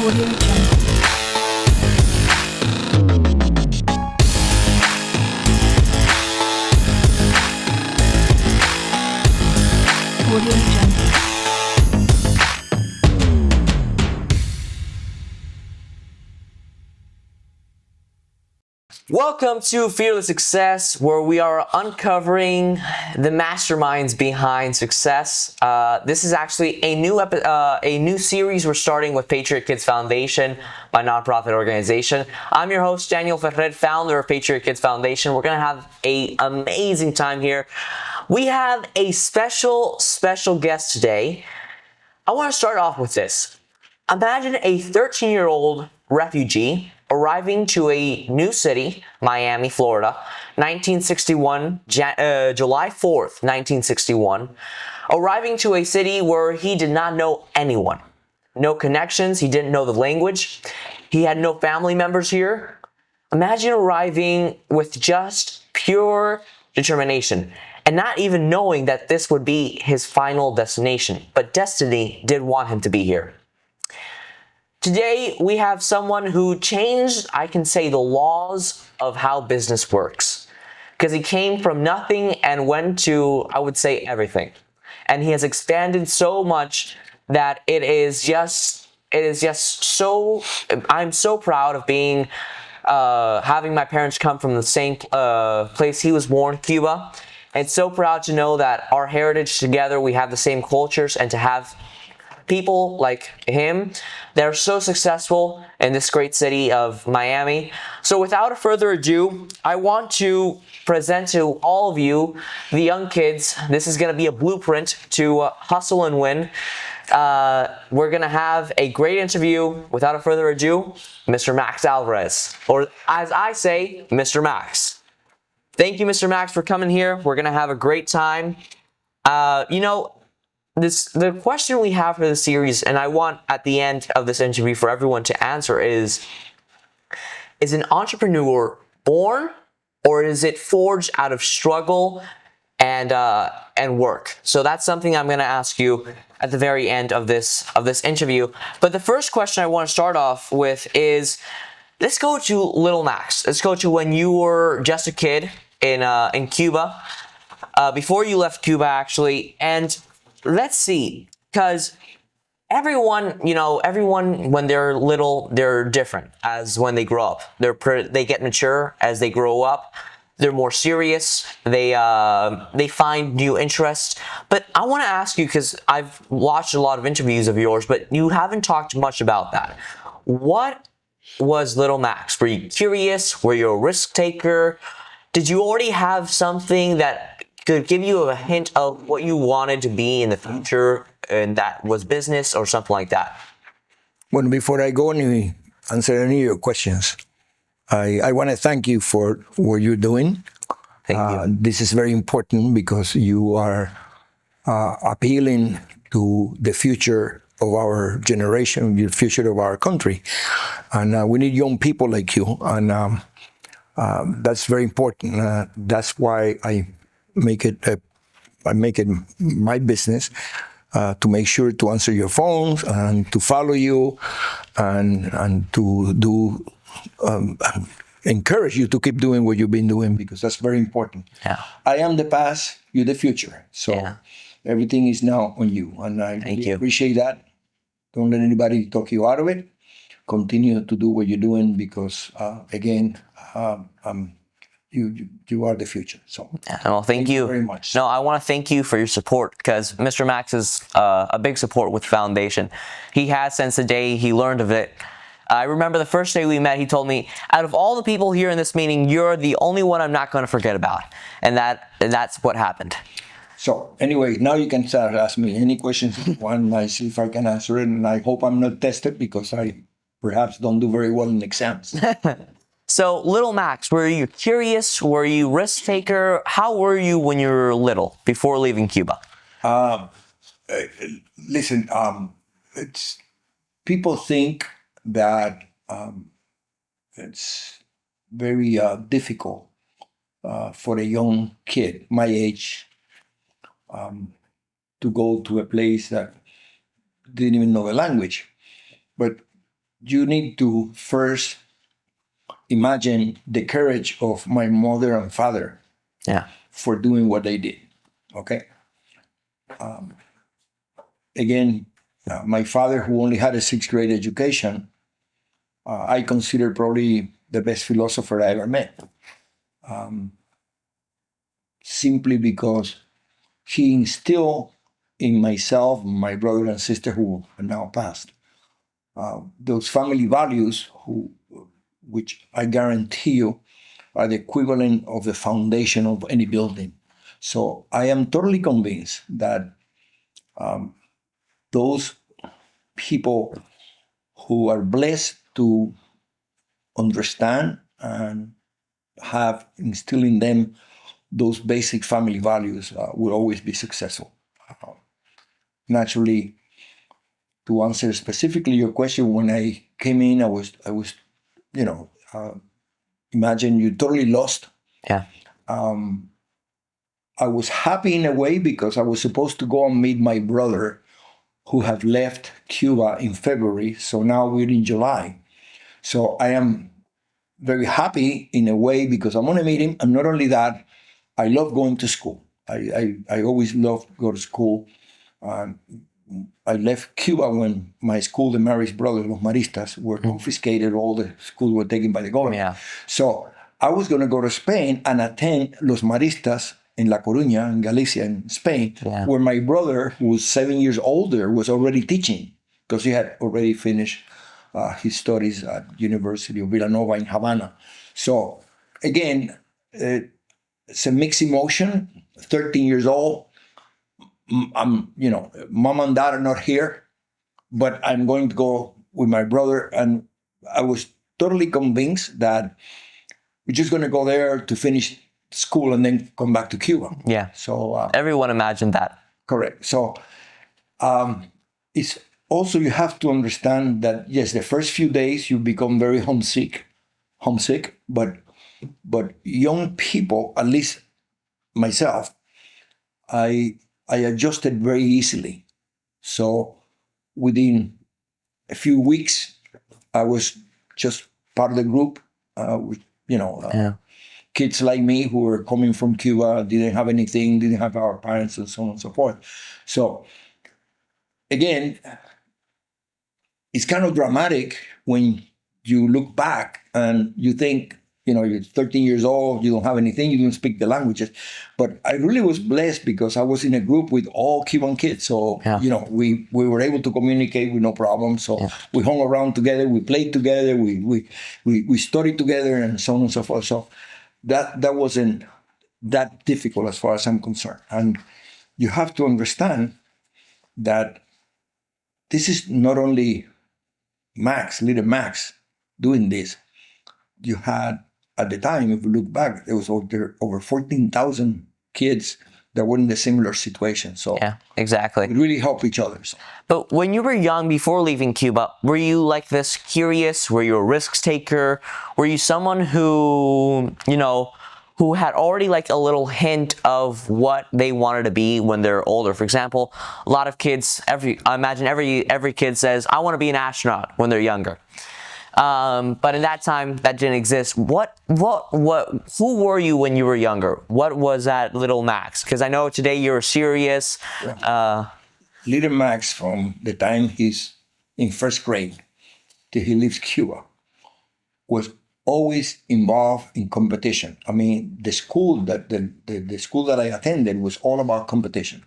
Audio Jungle. Audio Jungle. Welcome to Fearless Success, where we are uncovering the masterminds behind success. This is actually a new series we're starting with Patriot Kids Foundation, my nonprofit organization. I'm your host, Daniel Ferrer, founder of Patriot Kids Foundation. We're going to have an amazing time here. We have a special guest today. I want to start off with this. Imagine a 13-year-old refugee arriving to a new city, Miami, Florida, 1961, July 4th, 1961, arriving to a city where he did not know anyone. No connections, he didn't know the language, he had no family members here. Imagine arriving with just pure determination and not even knowing that this would be his final destination, but destiny did want him to be here. Today, we have someone who changed, I can say, the laws of how business works. Because he came from nothing and went to, I would say, everything. And he has expanded so much that it is just so, I'm so proud of being, having my parents come from the same place he was born, Cuba. And so proud to know that our heritage together, we have the same cultures, and to have people like him that are so successful in this great city of Miami. So without further ado, I want to present to all of you, the young kids, this is going to be a blueprint to hustle and win. We're going to have a great interview. Without further ado, Mr. Max Alvarez, or as I say, Mr. Max. Thank you, Mr. Max, for coming here. We're going to have a great time. The question we have for the series, and I want at the end of this interview for everyone to answer is an entrepreneur born, or is it forged out of struggle and work? So that's something I'm going to ask you at the very end of this interview. But the first question I want to start off with is, let's go to little Max. Let's go to when you were just a kid in Cuba, before you left Cuba actually, and let's see, because everyone when they're little, they're different as when they grow up. They get mature as they grow up. They're more serious. They find new interests. But I want to ask you, because I've watched a lot of interviews of yours, but you haven't talked much about that. What was little Max? Were you curious? Were you a risk taker? Did you already have something that could give you a hint of what you wanted to be in the future, and that was business or something like that? Well, before I go and answer any of your questions, I want to thank you for what you're doing. Thank you. This is very important because you are appealing to the future of our generation, the future of our country. And we need young people like you. And that's very important. That's why I make it my business to make sure to answer your phones and to follow you and to do encourage you to keep doing what you've been doing, because that's very important. Yeah. I am the past, you're the future. So everything is now on you, and I really appreciate that. Don't let anybody talk you out of it. Continue to do what you're doing, because again, you are the future. So well, thank you very much. No, I want to thank you for your support, because Mr. Max is a big support with the foundation. He has since the day he learned of it. I remember the first day we met, he told me, out of all the people here in this meeting, you're the only one I'm not going to forget about. And that's what happened. So anyway, now you can start asking me any questions you want, and I see if I can answer it. And I hope I'm not tested, because I perhaps don't do very well in exams. So, little Max, were you curious? Were you risk taker? How were you when you were little, before leaving Cuba? Listen, people think that it's very difficult for a young kid my age to go to a place that didn't even know the language. But you need to first imagine the courage of my mother and father Yeah. for doing what they did. Okay. Again, my father, who only had a sixth grade education, I consider probably the best philosopher I ever met. Simply because he instilled in myself, my brother and sister who are now passed, those family values which I guarantee you are the equivalent of the foundation of any building. So I am totally convinced that those people who are blessed to understand and have instilled in them those basic family values will always be successful. Naturally, to answer specifically your question, when I came in, I was, imagine you totally lost. Yeah. I was happy in a way because I was supposed to go and meet my brother who had left Cuba in February. So now we're in July. So I am very happy in a way because I'm going to meet him. And not only that, I love going to school. I always loved to go to school. I left Cuba when my school, the Mary's Brothers, Los Maristas, were confiscated. All the schools were taken by the government. Yeah. So I was going to go to Spain and attend Los Maristas in La Coruña, in Galicia, in Spain, where my brother, who was 7 years older, was already teaching because he had already finished his studies at University of Villanova in Havana. So again, it's a mixed emotion. 13 years old. Mom and dad are not here, but I'm going to go with my brother. And I was totally convinced that we're just going to go there to finish school and then come back to Cuba. Yeah. So everyone imagined that. Correct. So it's also, you have to understand that, yes, the first few days you become very homesick, but young people, at least myself, I adjusted very easily. So within a few weeks, I was just part of the group, kids like me who were coming from Cuba, didn't have anything, didn't have our parents, and so on and so forth. So again, it's kind of dramatic when you look back and you think, you're 13 years old, you don't have anything, you don't speak the languages. But I really was blessed because I was in a group with all Cuban kids. So, we were able to communicate with no problem. So we hung around together, we played together, we studied together, and so on and so forth. So that wasn't that difficult as far as I'm concerned. And you have to understand that this is not only little Max, doing this. You had, at the time, if you look back, there was over 14,000 kids that were in a similar situation. So yeah, exactly. We really help each other. So. But when you were young, before leaving Cuba, were you like this curious? Were you a risk taker? Were you someone who, who had already like a little hint of what they wanted to be when they're older? For example, a lot of kids, I imagine every kid says, I want to be an astronaut when they're younger. But in that time, that didn't exist. Who were you when you were younger? What was that little Max? Because I know today you're serious. Yeah. Little Max, from the time he's in first grade till he leaves Cuba, was always involved in competition. I mean, the school that I attended was all about competition.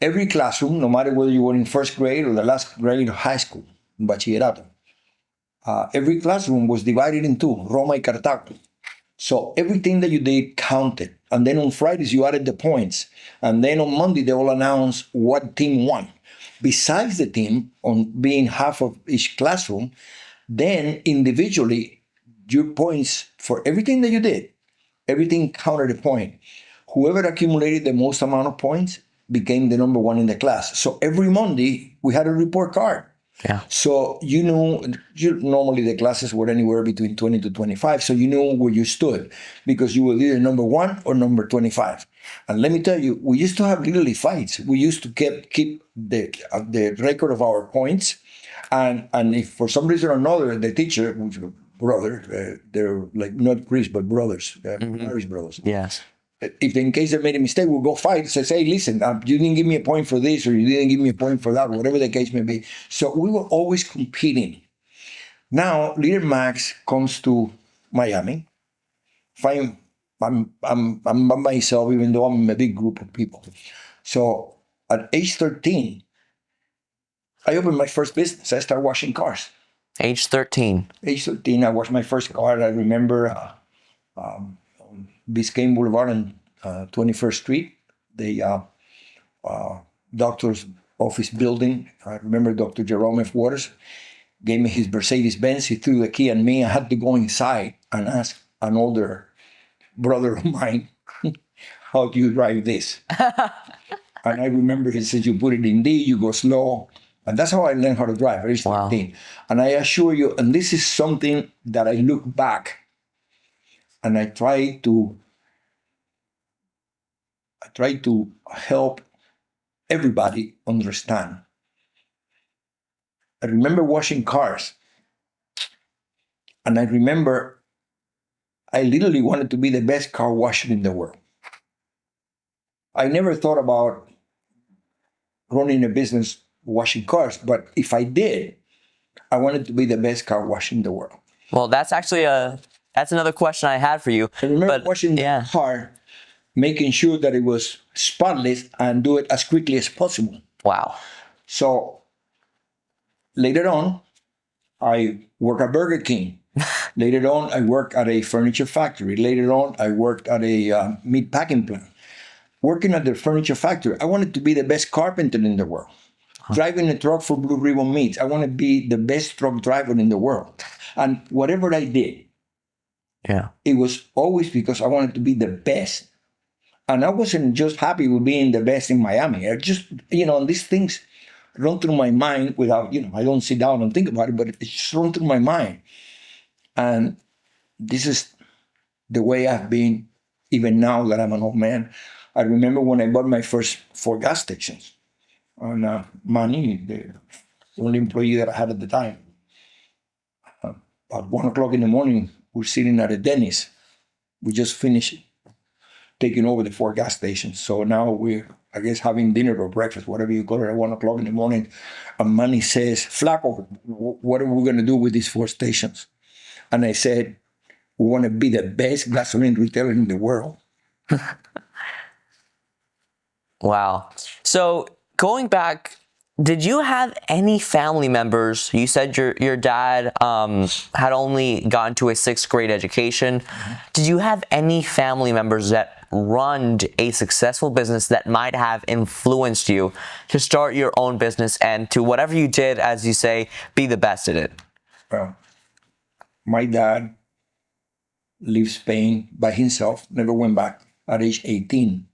Every classroom, no matter whether you were in first grade or the last grade of high school, bachillerato, every classroom was divided in two, Roma y Cartago. So everything that you did counted. And then on Fridays, you added the points. And then on Monday, they will announce what team won. Besides the team, on being half of each classroom, then individually, your points for everything that you did, everything counted a point. Whoever accumulated the most amount of points became the number one in the class. So every Monday, we had a report card. Yeah. So normally the classes were anywhere between 20 to 25. So you knew where you stood because you were either number 1 or number 25. And let me tell you, we used to have literally fights. We used to keep the record of our points. And if for some reason or another, the teacher, which was brother, they're like not Chris, but brothers, Irish brothers. Yes. If in case they made a mistake, we'll go fight. Says, hey, listen, you didn't give me a point for this, or you didn't give me a point for that, whatever the case may be. So we were always competing. Now, Leader Max comes to Miami. I'm by myself, even though I'm in a big group of people. So at age 13, I opened my first business. I started washing cars. Age 13. Age 13, I washed my first car. I remember Biscayne Boulevard and 21st Street, the doctor's office building. I remember Dr. Jerome F. Waters gave me his Mercedes-Benz. He threw the key at me. I had to go inside and ask an older brother of mine, how do you drive this? And I remember he said, you put it in D, you go slow. And that's how I learned how to drive at age 13. And I assure you, and this is something that I look back and I try to help everybody understand. I remember washing cars. And I remember I literally wanted to be the best car washer in the world. I never thought about running a business washing cars, but if I did, I wanted to be the best car washer in the world. Well, that's actually that's another question I had for you. I remember washing the car, making sure that it was spotless and do it as quickly as possible. Wow. So later on, I worked at Burger King. Later on, I worked at a furniture factory. Later on, I worked at a meat packing plant. Working at the furniture factory, I wanted to be the best carpenter in the world. Driving a truck for Blue Ribbon Meats, I want to be the best truck driver in the world. And whatever I did, it was always because I wanted to be the best. And I wasn't just happy with being the best in Miami. I just, these things run through my mind without, I don't sit down and think about it, but it just run through my mind. And this is the way I've been, even now that I'm an old man. I remember when I bought my first 4 gas stations on Manny, the only employee that I had at the time. At 1 o'clock in the morning, we're sitting at a Denny's. We just finished taking over the 4 gas stations. So now we're, I guess, having dinner or breakfast, whatever you call it, at 1 o'clock in the morning. And Manny says, Flaco, what are we going to do with these 4 stations? And I said, we want to be the best gasoline retailer in the world. Wow. So going back, did you have any family members? You said your dad had only gone to a 6th grade education. Mm-hmm. Did you have any family members that run a successful business that might have influenced you to start your own business and to whatever you did, as you say, be the best at it? Well, my dad lived Spain by himself, never went back at age 18.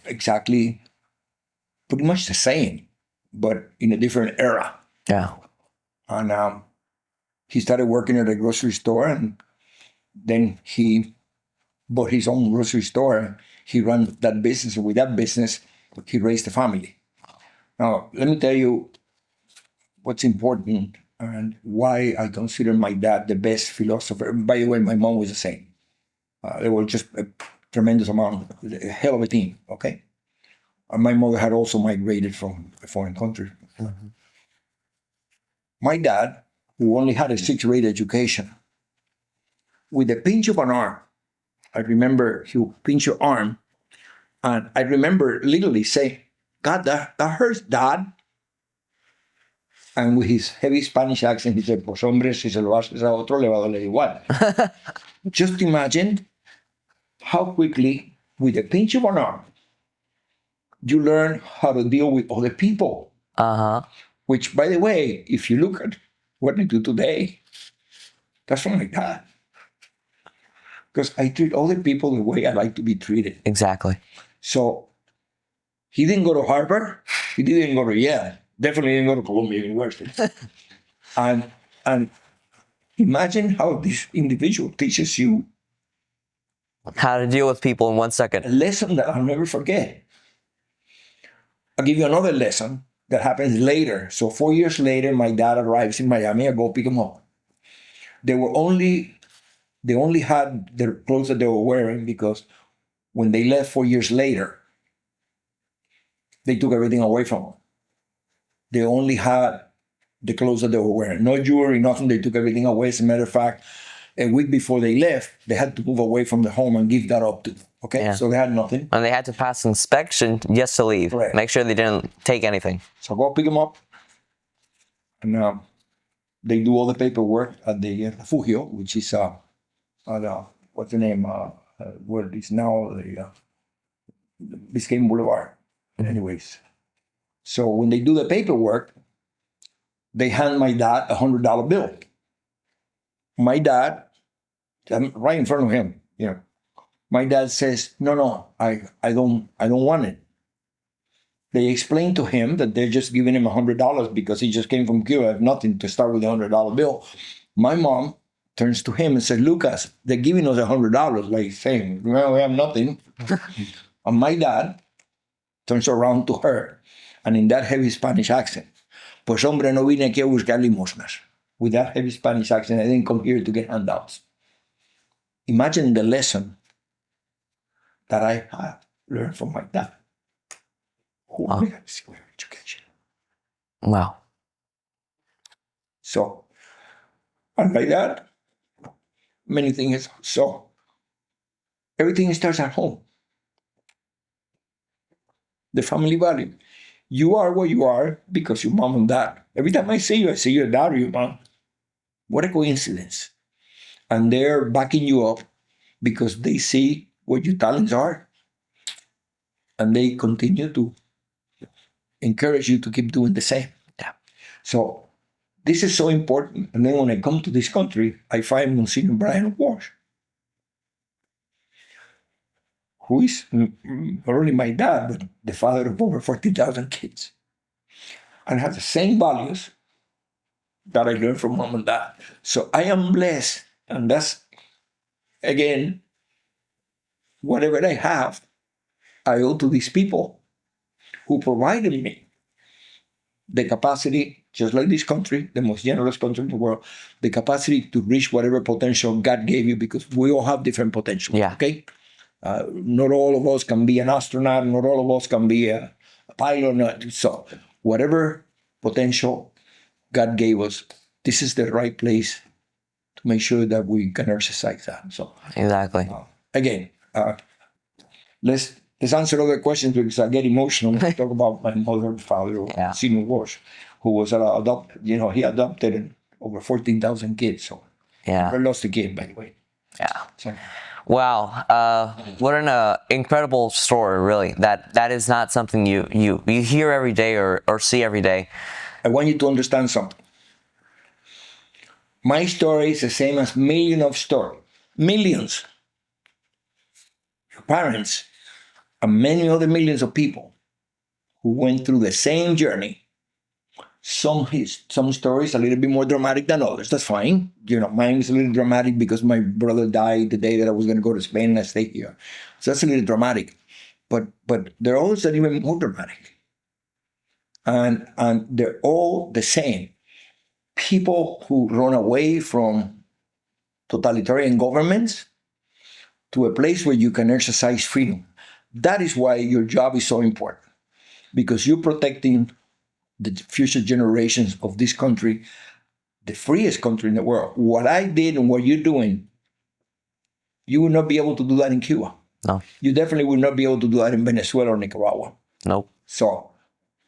Exactly, pretty much the same, but in a different era. Yeah. And he started working at a grocery store, and then he bought his own grocery store. He ran that business, and with that business, he raised a family. Now, let me tell you what's important and why I consider my dad the best philosopher. By the way, my mom was the same. They were just a tremendous amount, a hell of a team, okay? And my mother had also migrated from a foreign country. Mm-hmm. My dad, who only had a 6th grade education, with a pinch of an arm, I remember he would pinch your arm, and I remember literally saying, God, that hurts, Dad. And with his heavy Spanish accent, he said, pues hombre, si se lo haces a otro, le va a doler igual. Just imagine how quickly, with a pinch of an arm, you learn how to deal with other people. Uh-huh. Which, by the way, if you look at what I do today, that's from my dad. Because I treat other people the way I like to be treated. Exactly. So, he didn't go to Harvard. He didn't go to Yale. Definitely didn't go to Columbia University. and imagine how this individual teaches you how to deal with people in 1 second. A lesson that I'll never forget. I'll give you another lesson that happens later. So 4 years later, my dad arrives in Miami. I go pick him up. They only had their clothes that they were wearing because when they left 4 years later, they took everything away from them. They only had the clothes that they were wearing. No jewelry, nothing. They took everything away. As a matter of fact, a week before they left, they had to move away from the home and give that up to them. Okay? Yeah. So they had nothing. And they had to pass inspection just to leave. Right. Make sure they didn't take anything. So I go pick them up. And they do all the paperwork at the refugio, which is, what's the name? Where it is now the Biscayne Boulevard. Anyways. So when they do the paperwork, they hand my dad a $100 bill. My dad, I'm right in front of him, my dad says, no, I don't want it. They explain to him that they're just giving him $100 because he just came from Cuba, have nothing to start with a $100 bill. My mom turns to him and says, Lucas, they're giving us $100, like saying, well, we have nothing. And my dad turns around to her, and in that heavy Spanish accent, pues hombre, no vine aquí a buscar limosnas. With that heavy Spanish accent, I didn't come here to get handouts. Imagine the lesson that I have learned from my dad. Who made a similar education. Wow. So, and like that, many things. So, everything starts at home. The family value. You are what you are because your mom and dad. Every time I see your dad or your mom. What a coincidence. And they're backing you up because they see what your talents are. And they continue to encourage you to keep doing the same. Yeah. So this is so important. And then when I come to this country, I find Monsignor Brian Walsh, who is not only my dad, but the father of over 40,000 kids. And has the same values that I learned from mom and dad. So I am blessed. And that's, again, whatever I have, I owe to these people who provided me the capacity, just like this country, the most generous country in the world, the capacity to reach whatever potential God gave you, because we all have different potential. Yeah. Okay? Not all of us can be an astronaut. Not all of us can be a pilot. So whatever potential God gave us, this is the right place to make sure that we can exercise that. So Exactly. Again, let's answer other questions because I get emotional when I talk about my mother and father, Maximo Walsh, who was adopted. He adopted over 14,000 kids. So never lost a kid, by the way. Yeah. So, wow. What an incredible story, really. That is not something you hear every day or see every day. I want you to understand something. My story is the same as millions of stories. Millions. Your parents and many other millions of people who went through the same journey. Some stories a little bit more dramatic than others. That's fine. Mine is a little dramatic because my brother died the day that I was going to go to Spain and I stayed here. So that's a little dramatic. But there are others that are even more dramatic. And they're all the same. People who run away from totalitarian governments to a place where you can exercise freedom. That is why your job is so important. Because you're protecting the future generations of this country, the freest country in the world. What I did and what you're doing, you will not be able to do that in Cuba. No. You definitely will not be able to do that in Venezuela or Nicaragua. Nope. So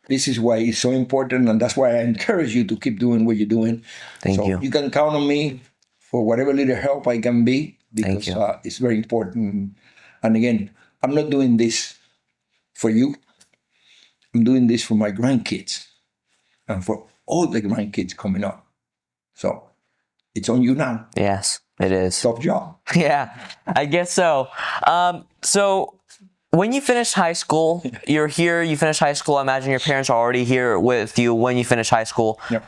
this is why it's so important, and that's why I encourage you to keep doing what you're doing. Thank you. You can count on me for whatever little help I can be, because it's very important. And again, I'm not doing this for you. I'm doing this for my grandkids and for all the grandkids coming up. So it's on you now. Yes, it is. Tough job. Yeah, I guess so. So when you finished high school, you're here, you finished high school. I imagine your parents are already here with you when you finished high school. Yep.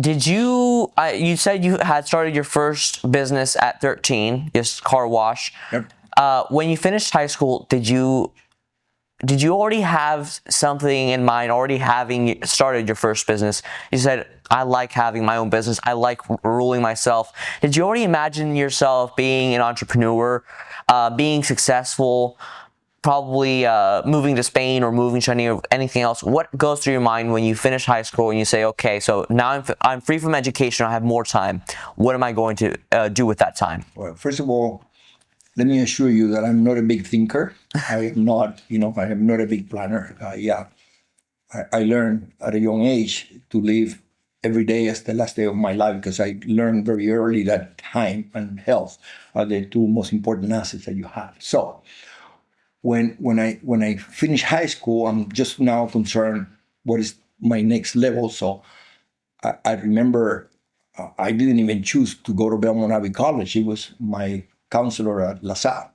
Did you, you said you had started your first business at 13, just car wash. Yep. When you finished high school, did you did you already have something in mind, already having started your first business? You said, I like having my own business. I like ruling myself. Did you already imagine yourself being an entrepreneur, being successful, probably moving to Spain or moving to anything else? What goes through your mind when you finish high school and you say, okay, so now I'm free from education, I have more time. What am I going to do with that time? Well, first of all, let me assure you that I'm not a big thinker. I am not, I am not a big planner. I learned at a young age to live every day as the last day of my life, because I learned very early that time and health are the two most important assets that you have. So when I finish high school, I'm just now concerned what is my next level. So I remember I didn't even choose to go to Belmont Abbey College. He was my counselor at La Salle.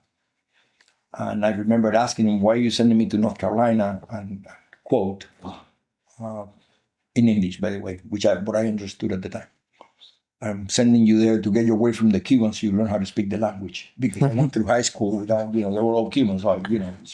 And I remember asking him, why are you sending me to North Carolina? And quote, in English, by the way, what I understood at the time. I'm sending you there to get you away from the Cubans so you learn how to speak the language. Because I went through high school without, they were all Cubans. So,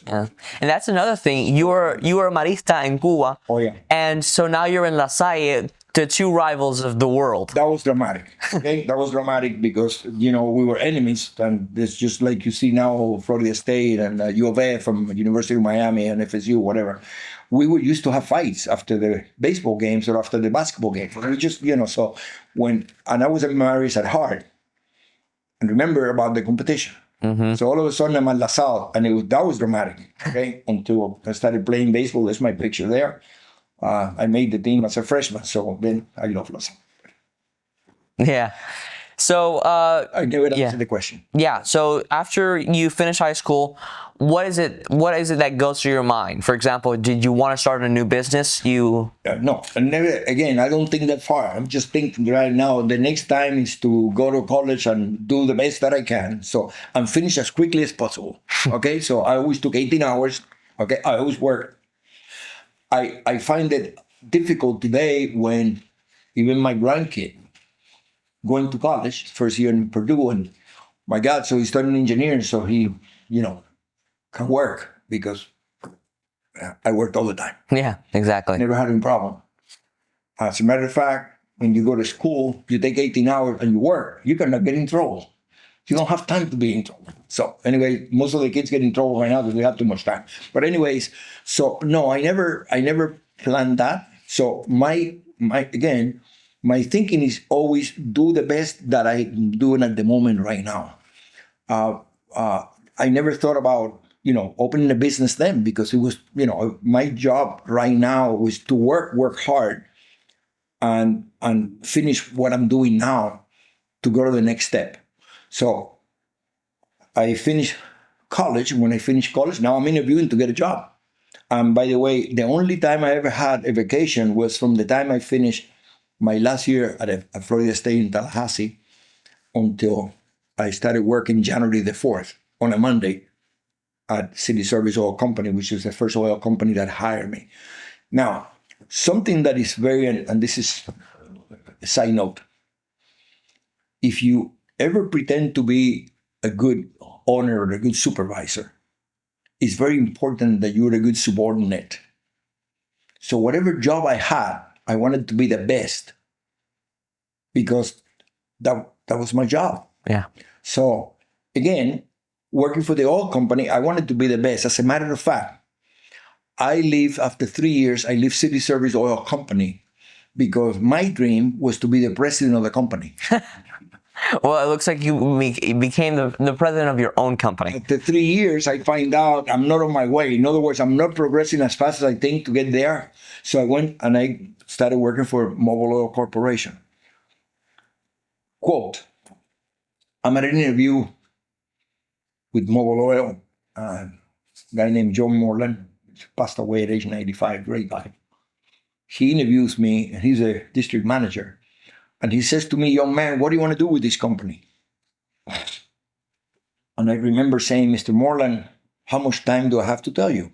Yeah. And that's another thing. You were a marista in Cuba. Oh, yeah. And so now you're in La Salle, the two rivals of the world. That was dramatic. Okay, that was dramatic because we were enemies, and it's just like you see now Florida State and U of A from University of Miami and FSU, whatever. We were used to have fights after the baseball games or after the basketball games. It was just so and I was a Maris at heart, and remember about the competition. Mm-hmm. So all of a sudden I'm at La Salle, and that was dramatic. Okay, until I started playing baseball. There's my picture there. I made the team as a freshman, so then I love La Salle. Yeah. So I never answered the question. Yeah. So after you finish high school, what is it that goes through your mind? For example, did you want to start a new business? No, never. Again, I don't think that far. I'm just thinking right now. The next time is to go to college and do the best that I can. So I'm finished as quickly as possible. Okay. So I always took 18 hours. Okay. I always worked. I find it difficult today when even my grandkid going to college, first year in Purdue, and my God, so he's studying engineering, so he, can work because I worked all the time. Yeah, exactly. Never had any problem. As a matter of fact, when you go to school, you take 18 hours and you work, you cannot get in trouble. You don't have time to be in trouble. So anyway, most of the kids get in trouble right now because we have too much time. But anyways, so no, I never planned that. So my thinking is always do the best that I'm doing at the moment right now. I never thought about, opening a business then, because it was, my job right now was to work hard and finish what I'm doing now to go to the next step. So I finished college. When I finished college, now I'm interviewing to get a job. And by the way, the only time I ever had a vacation was from the time I finished my last year at Florida State in Tallahassee until I started working January the 4th on a Monday at City Service Oil Company, which is the first oil company that hired me. Now, something that is and this is a side note, if you ever pretend to be a good owner or a good supervisor, it's very important that you're a good subordinate. So whatever job I had, I wanted to be the best because that was my job. Yeah. So again, working for the oil company, I wanted to be the best. As a matter of fact, after 3 years, I left City Service Oil Company because my dream was to be the president of the company. Well, it looks like you became the president of your own company. After 3 years, I find out I'm not on my way. In other words, I'm not progressing as fast as I think to get there. So I went and I started working for Mobil Oil Corporation. Quote, I'm at an interview with Mobil Oil. A guy named John Moreland, passed away at age 95, great guy. He interviews me, and he's a district manager. And he says to me, young man, what do you want to do with this company? And I remember saying, Mr. Moreland, how much time do I have to tell you?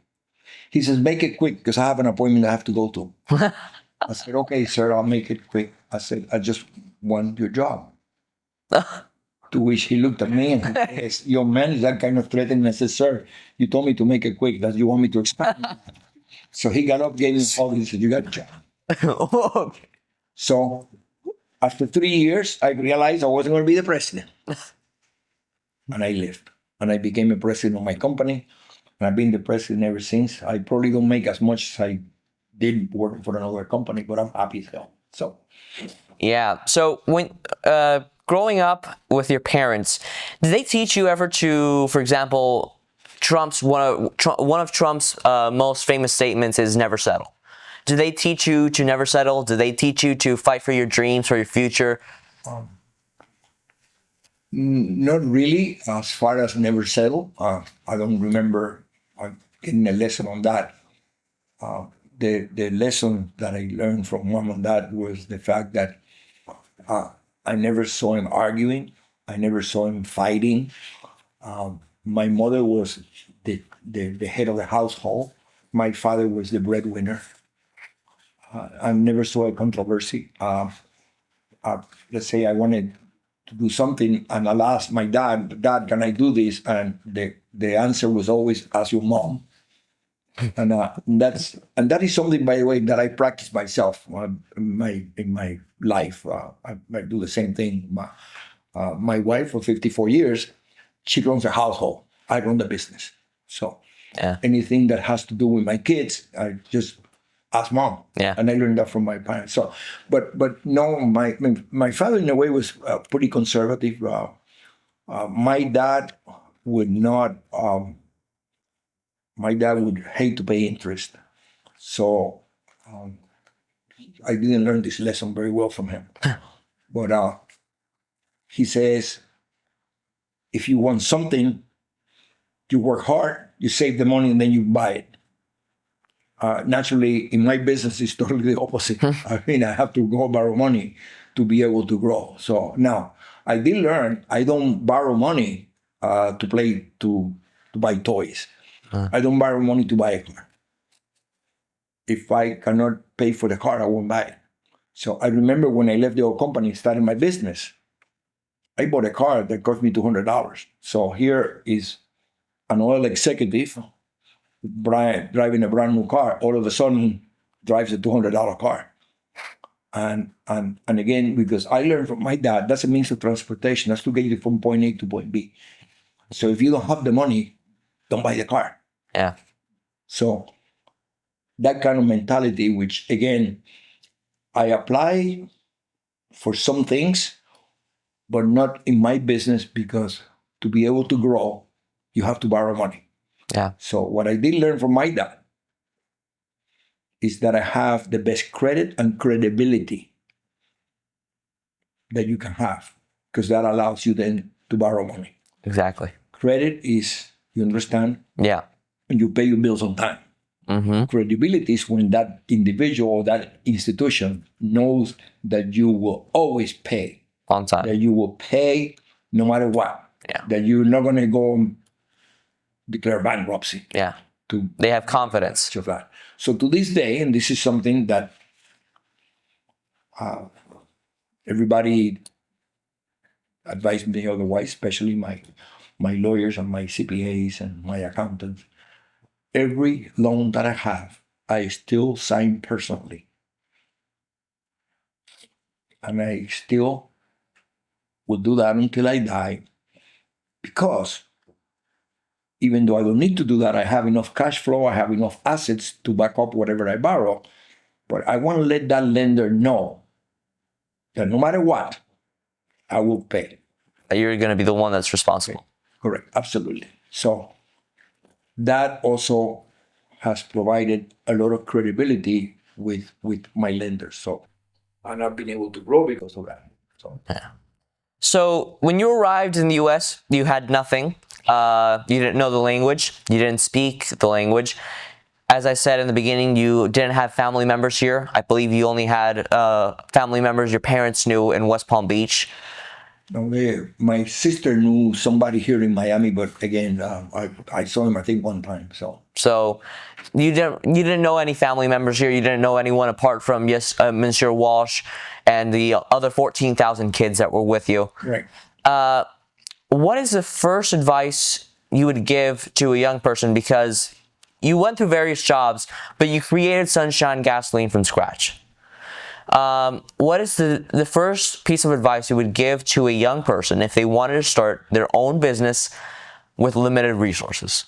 He says, make it quick because I have an appointment I have to go to. I said, okay, sir, I'll make it quick. I said, I just want your job. To which he looked at me and says, young man, is that kind of threatening? I said, sir, you told me to make it quick. That you want me to expand? So he got up, gave me all this, he said, you got a job. Okay. So after 3 years, I realized I wasn't going to be the president. And I left. And I became a president of my company. And I've been the president ever since. I probably don't make as much as I did working for another company, but I'm happy as hell. So, Yeah. So when growing up with your parents, did they teach you ever to, for example, one of Trump's most famous statements is "never settle"? Did they teach you to never settle? Did they teach you to fight for your dreams, for your future? Not really, as far as never settle. I don't remember getting a lesson on that. The lesson that I learned from mom and dad was the fact that I never saw him arguing. I never saw him fighting. My mother was the head of the household. My father was the breadwinner. I never saw a controversy. Let's say I wanted to do something, and I'll ask my dad, "Dad, can I do this?" And the answer was always, "Ask your mom." And that is something, by the way, that I practice myself in my life. I do the same thing. My wife for 54 years, she runs a household. I run the business. So anything that has to do with my kids, I just ask mom. Yeah. And I learned that from my parents. So, but no, my father in a way was pretty conservative. My dad would not. My dad would hate to pay interest. So I didn't learn this lesson very well from him. But he says, if you want something, you work hard, you save the money, and then you buy it. Naturally, in my business, it's totally the opposite. I mean, I have to go borrow money to be able to grow. So now, I did learn I don't borrow money to buy toys. I don't borrow money to buy a car. If I cannot pay for the car, I won't buy it. So I remember when I left the old company, started my business, I bought a car that cost me $200. So here is an oil executive driving a brand new car, all of a sudden drives a $200 car. And again, because I learned from my dad, that's a means of transportation. That's to get you from point A to point B. So if you don't have the money, don't buy the car. Yeah. So that kind of mentality, which again, I apply for some things, but not in my business, because to be able to grow, you have to borrow money. Yeah. So what I did learn from my dad is that I have the best credit and credibility that you can have, because that allows you then to borrow money. Exactly. Credit is, you understand? Yeah. And you pay your bills on time. Mm-hmm. Credibility is when that individual or that institution knows that you will always pay. On time. That you will pay no matter what. Yeah. That you're not going to go and declare bankruptcy. Yeah. To They have confidence. of that. So to this day, and this is something that everybody advised me otherwise, especially my lawyers and my CPAs and my accountants. Every loan that I have, I still sign personally. And I still will do that until I die, because even though I don't need to do that, I have enough cash flow, I have enough assets to back up whatever I borrow. But I want to let that lender know that no matter what, I will pay. That you're going to be the one that's responsible. Correct, absolutely. So that also has provided a lot of credibility with my lenders. So, and I've been able to grow because of that. So, yeah. So when you arrived in the U.S., you had nothing. You didn't know the language. You didn't speak the language. As I said in the beginning, you didn't have family members here. I believe you only had family members your parents knew in West Palm Beach. My sister knew somebody here in Miami, but again, I saw him, I think, one time. So you didn't know any family members here. You didn't know anyone apart from Monsieur Walsh and the other 14,000 kids that were with you. Right. what is the first advice you would give to a young person? Because you went through various jobs, but you created Sunshine Gasoline from scratch. What is the first piece of advice you would give to a young person if they wanted to start their own business with limited resources?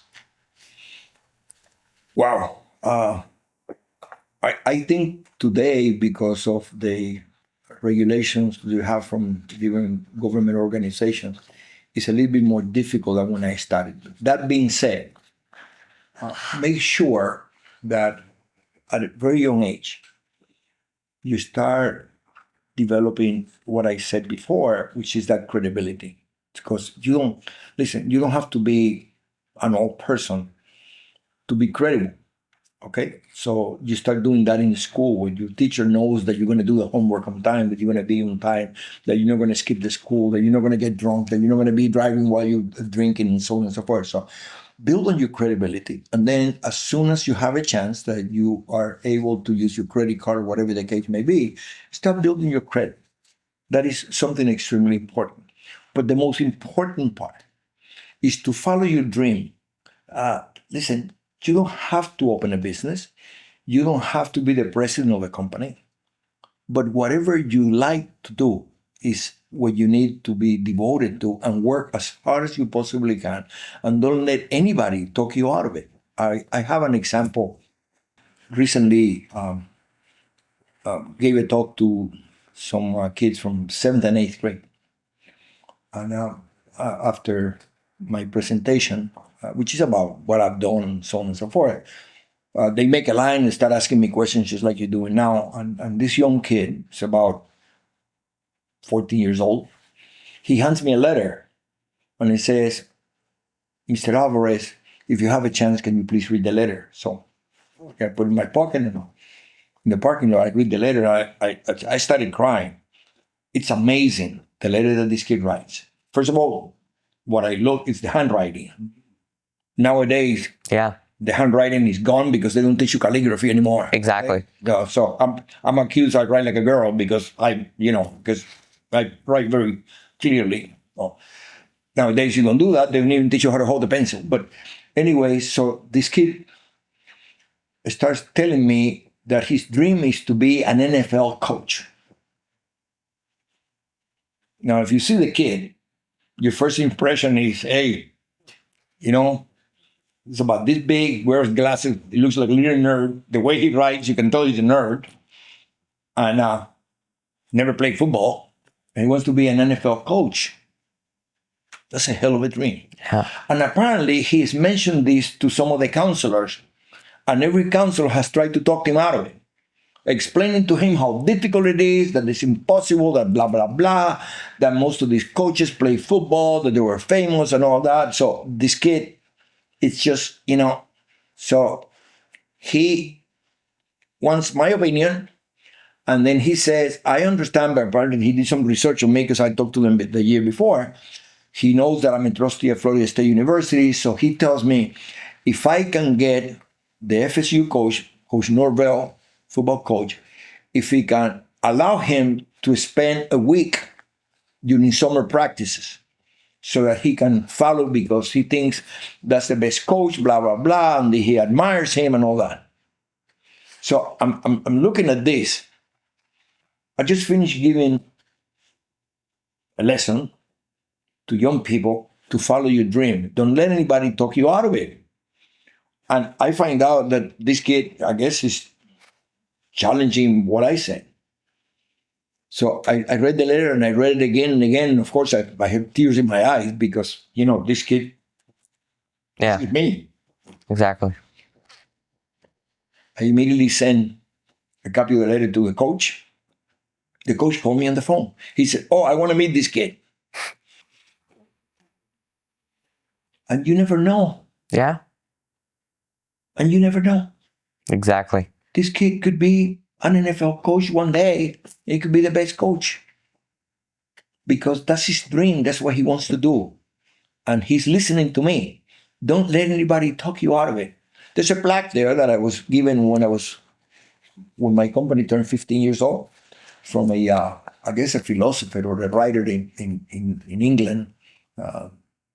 Wow. I think today, because of the regulations you have from different government organizations, it's a little bit more difficult than when I started. That being said, make sure that at a very young age, you start developing what I said before, which is that credibility. Because you don't have to be an old person to be credible. Okay, so you start doing that in school when your teacher knows that you're going to do the homework on time, that you're going to be on time, that you're not going to skip the school, that you're not going to get drunk, that you're not going to be driving while you're drinking, and so on and so forth. So build on your credibility. And then as soon as you have a chance that you are able to use your credit card or whatever the case may be, start building your credit. That is something extremely important. But the most important part is to follow your dream. Listen, you don't have to open a business. You don't have to be the president of a company. But whatever you like to do is what you need to be devoted to and work as hard as you possibly can. And don't let anybody talk you out of it. I have an example. Recently, gave a talk to some kids from 7th and 8th grade. And after my presentation, which is about what I've done and so on and so forth, they make a line and start asking me questions just like you're doing now. And this young kid is about 14 years old. He hands me a letter and it says, "Mr. Alvarez, if you have a chance, can you please read the letter?" So I put it in my pocket and in the parking lot, I read the letter. I started crying. It's amazing, the letter that this kid writes. First of all, what I look is the handwriting. Nowadays, the handwriting is gone because they don't teach you calligraphy anymore. Exactly. Okay? So I'm accused I write like a girl because I write very clearly. Oh. Nowadays you don't do that. They don't even teach you how to hold a pencil. But anyway, so this kid starts telling me that his dream is to be an NFL coach. Now, if you see the kid, your first impression is, hey, it's about this big, wears glasses, he looks like a little nerd. The way he writes, you can tell he's a nerd. And never played football. And he wants to be an NFL coach. That's a hell of a dream. Yeah. And apparently he's mentioned this to some of the counselors. And every counselor has tried to talk him out of it, explaining to him how difficult it is, that it's impossible, that blah, blah, blah, that most of these coaches play football, that they were famous and all that. So this kid, it's just, so he wants my opinion. And then he says, I understand, but apparently he did some research on me because I talked to him the year before. He knows that I'm a trustee at Florida State University. So he tells me, if I can get the FSU coach, Coach Norvell, football coach, if he can allow him to spend a week during summer practices so that he can follow because he thinks that's the best coach, blah, blah, blah, and he admires him and all that. So I'm looking at this. I just finished giving a lesson to young people to follow your dream. Don't let anybody talk you out of it. And I find out that this kid, I guess, is challenging what I said. So I read the letter and I read it again and again. And of course, I had tears in my eyes because, this kid is me. Exactly. I immediately sent a copy of the letter to the coach. The coach called me on the phone. He said, "Oh, I want to meet this kid." And you never know. Yeah. And you never know. Exactly. This kid could be an NFL coach one day. He could be the best coach. Because that's his dream. That's what he wants to do. And he's listening to me. Don't let anybody talk you out of it. There's a plaque there that I was given when my company turned 15 years old from a philosopher or a writer in England.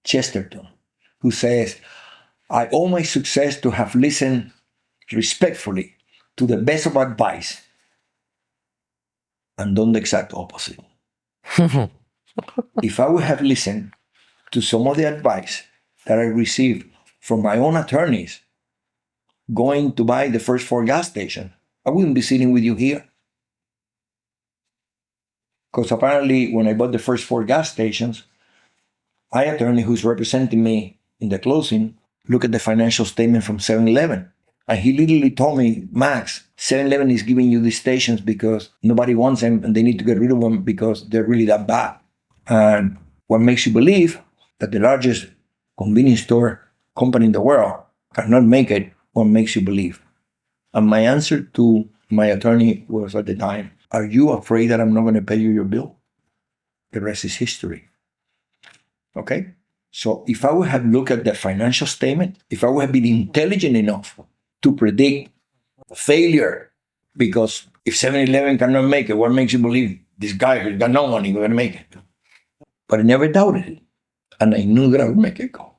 Chesterton, who says, I owe my success to have listened respectfully to the best of advice and done the exact opposite. If I would have listened to some of the advice that I received from my own attorneys going to buy the first 4 gas stations, I wouldn't be sitting with you here. Because apparently when I bought the first 4 gas stations, my attorney who's representing me in the closing looked at the financial statement from 7-Eleven. And he literally told me, Max, 7-Eleven is giving you these stations because nobody wants them and they need to get rid of them because they're really that bad. And what makes you believe that the largest convenience store company in the world cannot make it, what makes you believe? And my answer to my attorney was at the time, are you afraid that I'm not going to pay you your bill? The rest is history. Okay? So if I would have looked at the financial statement, if I would have been intelligent enough to predict failure, because if 7-Eleven cannot make it, what makes you believe this guy who's got no money is going to make it? But I never doubted it. And I knew that I would make it go.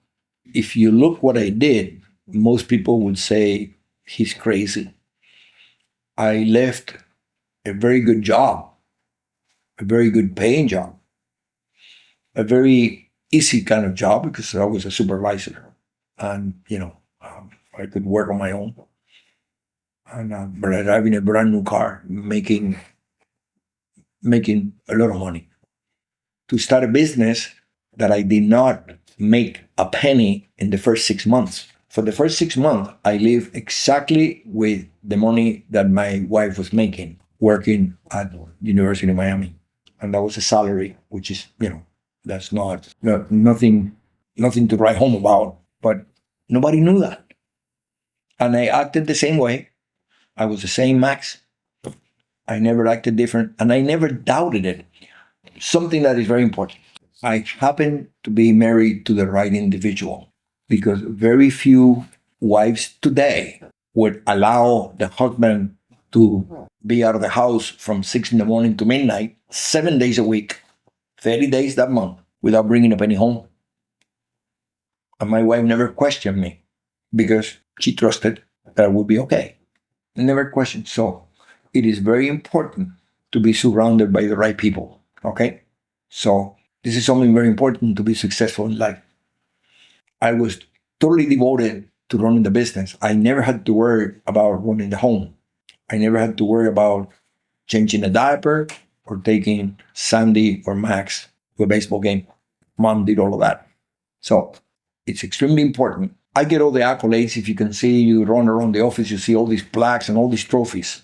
If you look what I did, most people would say he's crazy. I left a very good job, a very good paying job, a very easy kind of job because I was a supervisor and, I could work on my own. And driving a brand new car, making a lot of money. To start a business that I did not make a penny in the first 6 months. For the first 6 months, I lived exactly with the money that my wife was making, working at University of Miami. And that was a salary, which is, that's nothing to write home about. But nobody knew that. And I acted the same way. I was the same Max. I never acted different. And I never doubted it. Something that is very important. I happen to be married to the right individual because very few wives today would allow the husband to be out of the house from 6 a.m. to midnight, 7 days a week, 30 days that month without bringing a penny home. And my wife never questioned me because she trusted that I would be okay. Never questioned. So it is very important to be surrounded by the right people. Okay? So this is something very important to be successful in life. I was totally devoted to running the business. I never had to worry about running the home. I never had to worry about changing a diaper or taking Sandy or Max to a baseball game. Mom did all of that. So it's extremely important. I get all the accolades. If you can see, you run around the office, you see all these plaques and all these trophies.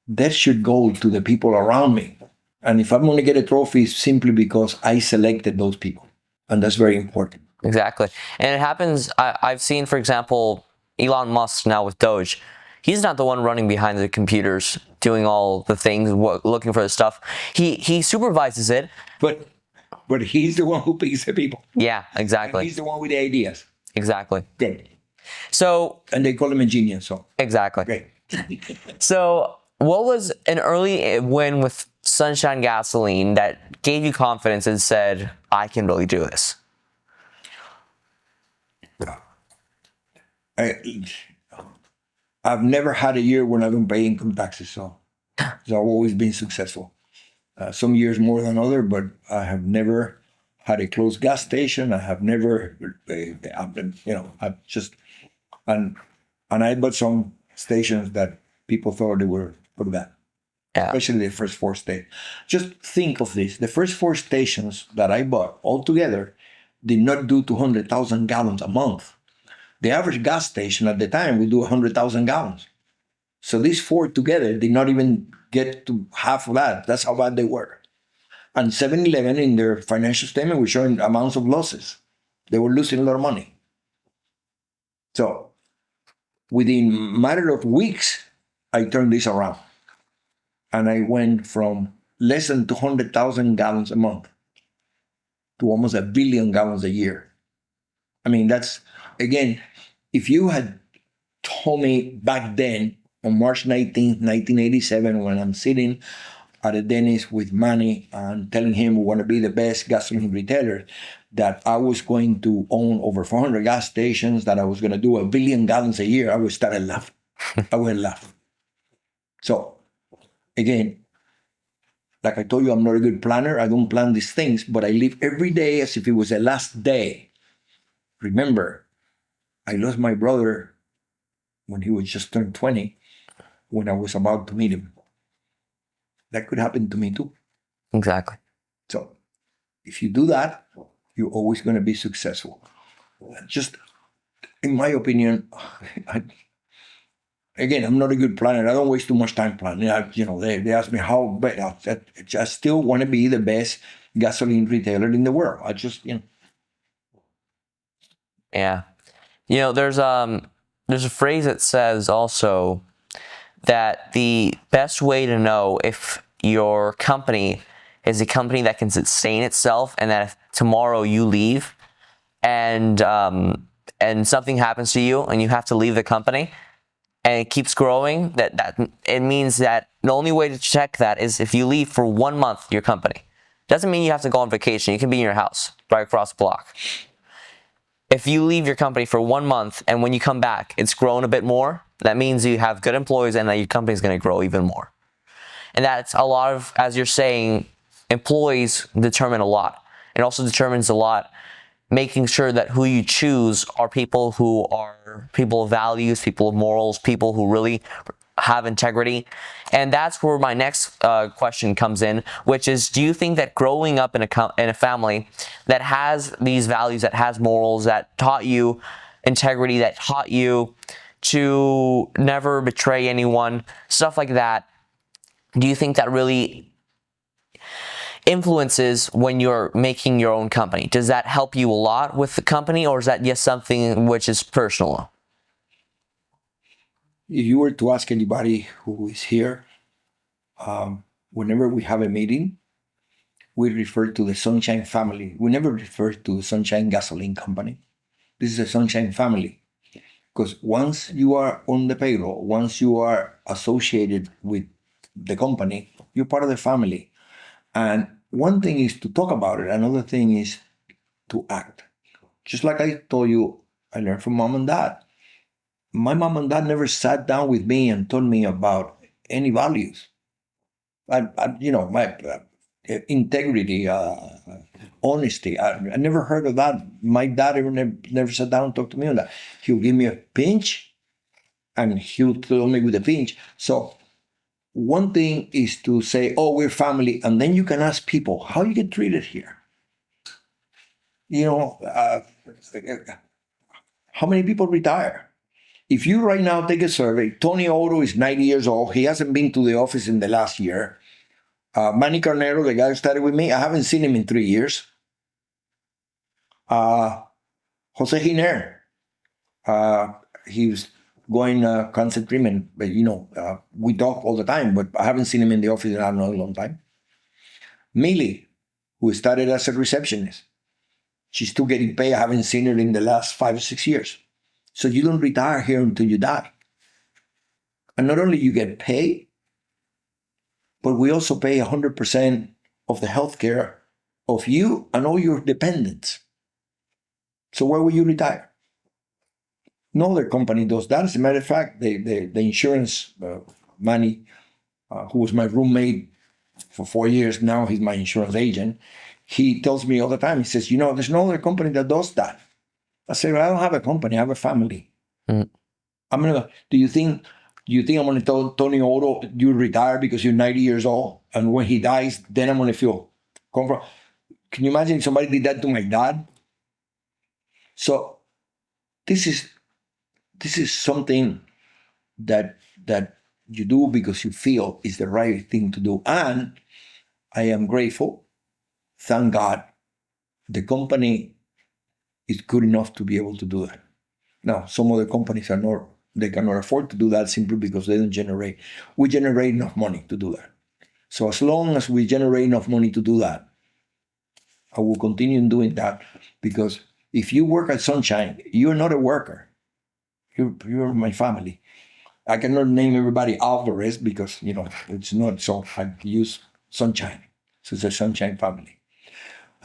That should go to the people around me. And if I'm going to get a trophy, it's simply because I selected those people. And that's very important. Exactly. And it happens, I've seen, for example, Elon Musk now with Doge. He's not the one running behind the computers, doing all the things, looking for the stuff. He supervises it. But he's the one who picks the people. Yeah, exactly. And he's the one with the ideas. Exactly. Good. So. And they call him a genius. So. Exactly. Great. So what was an early win with Sunshine Gasoline that gave you confidence and said, I can really do this? I've never had a year when I don't pay income taxes, so I've always been successful. Some years more than others, but I have never had a closed gas station. I have never, I've just, and I bought some stations that people thought they were pretty bad. Yeah. Especially the first 4 stations. Just think of this. The first 4 stations that I bought altogether did not do 200,000 gallons a month. The average gas station at the time would do 100,000 gallons. So these 4 together did not even get to half of that. That's how bad they were. And 7-Eleven in their financial statement was showing amounts of losses. They were losing a lot of money. So within a matter of weeks, I turned this around. And I went from less than 200,000 gallons a month to almost 1 billion gallons a year. I mean, that's, again, if you had told me back then, on March 19th, 1987, when I'm sitting at a dentist with Manny and telling him we want to be the best gasoline retailer, that I was going to own over 400 gas stations, that I was going to do 1 billion gallons a year, I would start laughing. I would laugh. So, again, like I told you, I'm not a good planner. I don't plan these things, but I live every day as if it was the last day. Remember, I lost my brother when he was just turned 20, when I was about to meet him. That could happen to me too. Exactly. So if you do that, you're always going to be successful. Just, in my opinion, again, I'm not a good planner. I don't waste too much time planning. They ask me how, but I still want to be the best gasoline retailer in the world. I just, Yeah. There's a phrase that says also that the best way to know if your company is a company that can sustain itself, and that if tomorrow you leave and something happens to you and you have to leave the company and it keeps growing, that it means that the only way to check that is if you leave for 1 month your company. Doesn't mean you have to go on vacation. You can be in your house right across the block. If you leave your company for 1 month and when you come back, it's grown a bit more, that means you have good employees and that your company is going to grow even more. And that's a lot of, as you're saying, employees determine a lot. It also determines a lot making sure that who you choose are people who are people of values, people of morals, people who really have integrity. And that's where my next question comes in, which is, do you think that growing up in a family that has these values, that has morals, that taught you integrity, that taught you to never betray anyone, stuff like that, do you think that really influences when you're making your own company? Does that help you a lot with the company, or is that just something which is personal? If you were to ask anybody who is here, whenever we have a meeting, we refer to the Sunshine family. We never refer to Sunshine Gasoline Company. This is a Sunshine family. Because once you are on the payroll, once you are associated with the company, you're part of the family. And one thing is to talk about it. Another thing is to act. Just like I told you, I learned from mom and dad. My mom and dad never sat down with me and told me about any values. My integrity, honesty. I never heard of that. My dad never sat down and talked to me on that. He'll give me a pinch, and he'll tell me with a pinch. So one thing is to say, oh, we're family, and then you can ask people how you get treated here. How many people retire? If you right now take a survey, Tony Otto is 90 years old. He hasn't been to the office in the last year. Manny Carnero, the guy who started with me, I haven't seen him in 3 years. Jose Giner, he was going cancer treatment, but we talk all the time, but I haven't seen him in the office in a long time. Millie, who started as a receptionist, she's still getting paid. I haven't seen her in the last 5 or 6 years. So you don't retire here until you die. And not only you get paid, but we also pay 100% of the health care of you and all your dependents. So where will you retire? No other company does that. As a matter of fact, the insurance Manny, who was my roommate for 4 years, now he's my insurance agent. He tells me all the time, he says, there's no other company that does that. I say, well, I don't have a company, I have a family. Mm. Do you think I'm going to tell Tony Otto you retire because you're 90 years old, and when he dies, then I'm going to feel comfortable? Can you imagine if somebody did that to my dad? So this is something that you do because you feel is the right thing to do. And I am grateful, thank God, the company is good enough to be able to do that. Now, some other companies they cannot afford to do that simply because we generate enough money to do that. So as long as we generate enough money to do that, I will continue doing that, because if you work at Sunshine, you're not a worker. You're my family. I cannot name everybody Alvarez because, it's not, so I use Sunshine. So it's a Sunshine family.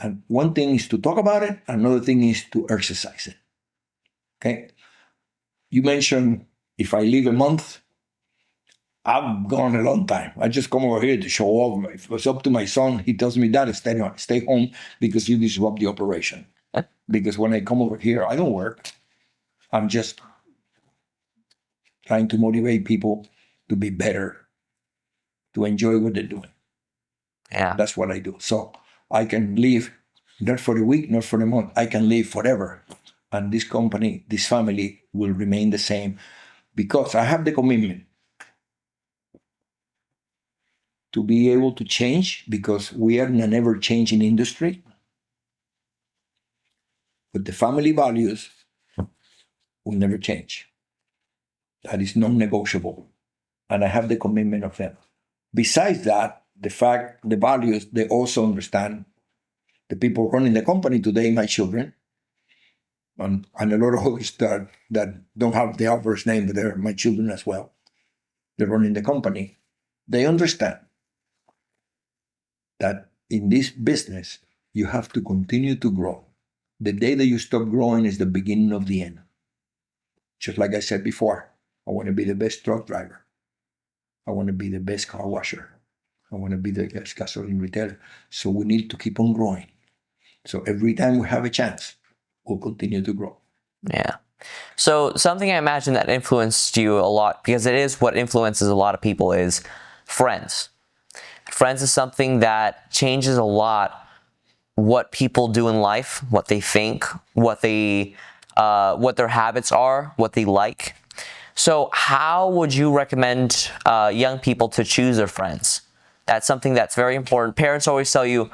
And one thing is to talk about it, another thing is to exercise it. Okay? You mentioned if I leave a month, I'm gone a long time. I just come over here to show off. If it's up to my son, he tells me, Dad, stay home because you disrupt the operation. Because when I come over here, I don't work. I'm just trying to motivate people to be better, to enjoy what they're doing. Yeah. That's what I do. So I can live not for a week, not for a month. I can live forever. And this company, this family will remain the same because I have the commitment to be able to change because we are in an ever-changing industry. But the family values will never change. That is non-negotiable. And I have the commitment of them. Besides that, the values, they also understand the people running the company today, my children, and a lot of others that don't have the Alvarez name, but they're my children as well. They're running the company. They understand that in this business, you have to continue to grow. The day that you stop growing is the beginning of the end. Just like I said before, I want to be the best truck driver. I want to be the best car washer. I want to be the best gasoline retailer. So we need to keep on growing. So every time we have a chance, we'll continue to grow. Yeah. So something I imagine that influenced you a lot, because it is what influences a lot of people, is friends. Friends is something that changes a lot what people do in life, what they think, what their habits are, what they like. So how would you recommend young people to choose their friends? That's something that's very important. Parents always tell you,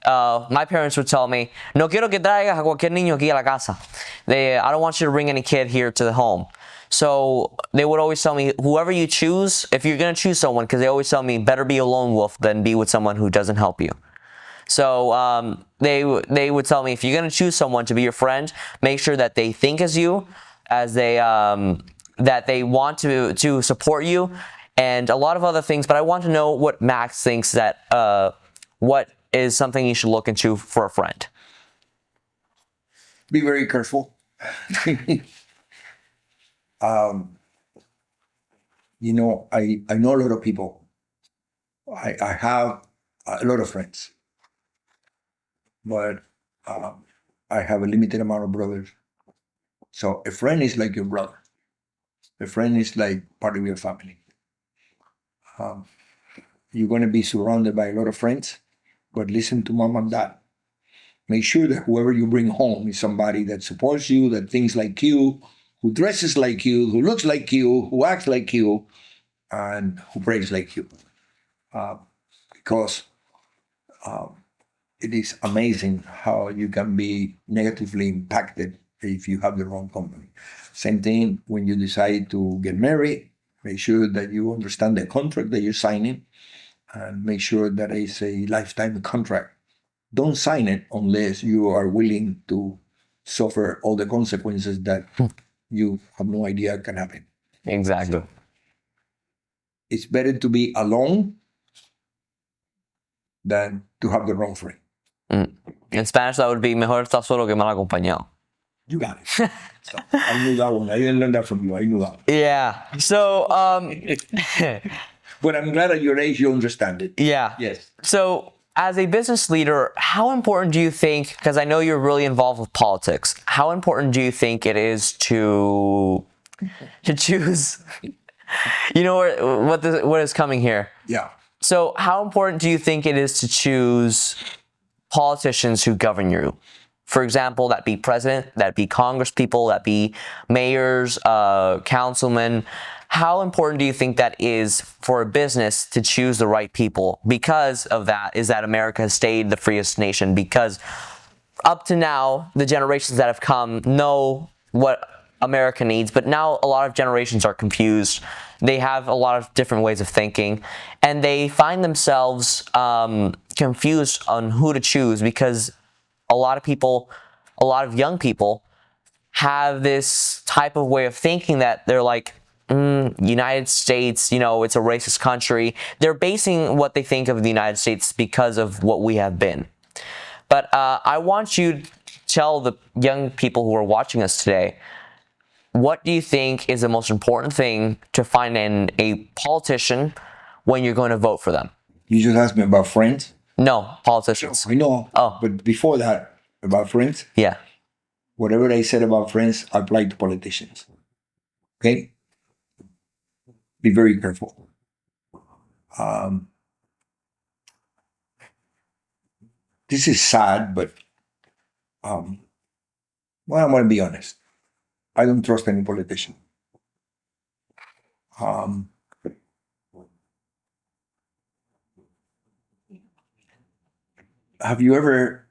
my parents would tell me, no quiero que traigas a cualquier niño aquí a la casa. I don't want you to bring any kid here to the home. So they would always tell me, whoever you choose, if you're going to choose someone, because they always tell me, better be a lone wolf than be with someone who doesn't help you. So they would tell me, if you're going to choose someone to be your friend, make sure that they think as you, as that they want to support you, and a lot of other things. But I want to know what Max thinks that what is something you should look into for a friend. Be very careful. I know a lot of people. I have a lot of friends, but I have a limited amount of brothers. So a friend is like your brother. A friend is like part of your family. You're going to be surrounded by a lot of friends, but listen to mom and dad. Make sure that whoever you bring home is somebody that supports you, that thinks like you, who dresses like you, who looks like you, who acts like you, and who prays like you. Because it is amazing how you can be negatively impacted if you have the wrong company. Same thing when you decide to get married. Make sure that you understand the contract that you're signing, and make sure that it's a lifetime contract. Don't sign it unless you are willing to suffer all the consequences that you have no idea can happen. Exactly. So, it's better to be alone than to have the wrong friend. In Spanish, that would be mejor estar solo que mal acompañado. You got it. So, I knew that one. I didn't learn that from you. I knew that one. Yeah. So, but I'm glad at your age you understand it. yeah. Yes. So, as a business leader, how important do you think, because I know you're really involved with politics, how important do you think it is to choose, you know what is coming here? Yeah. So how important do you think it is to choose politicians who govern you? For example, that be president, that be Congress people, that be mayors, councilmen. How important do you think that is for a business to choose the right people? Because of that is that America has stayed the freest nation, because up to now, the generations that have come know what America needs, but now a lot of generations are confused. They have a lot of different ways of thinking, and they find themselves confused on who to choose, because a lot of young people have this type of way of thinking that they're like, United States, it's a racist country. They're basing what they think of the United States because of what we have been. But I want you to tell the young people who are watching us today, what do you think is the most important thing to find in a politician when you're going to vote for them? You just asked me about friends. No, politicians. I know. Oh. But before that, about friends, Yeah. whatever I said about friends apply to politicians. Okay? Be very careful. This is sad, but well, I'm going to be honest. I don't trust any politician. Have you ever,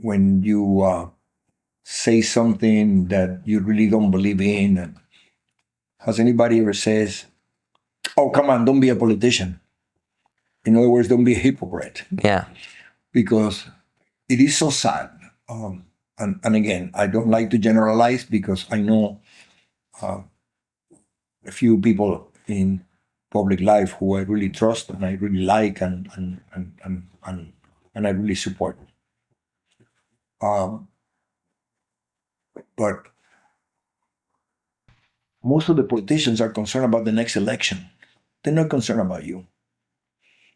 when you say something that you really don't believe in, and has anybody ever says, "Oh, come on, don't be a politician"? In other words, don't be a hypocrite. Yeah. Because it is so sad. And again, I don't like to generalize because I know a few people in public life who I really trust and I really like and I really support. But most of the politicians are concerned about the next election. They're not concerned about you.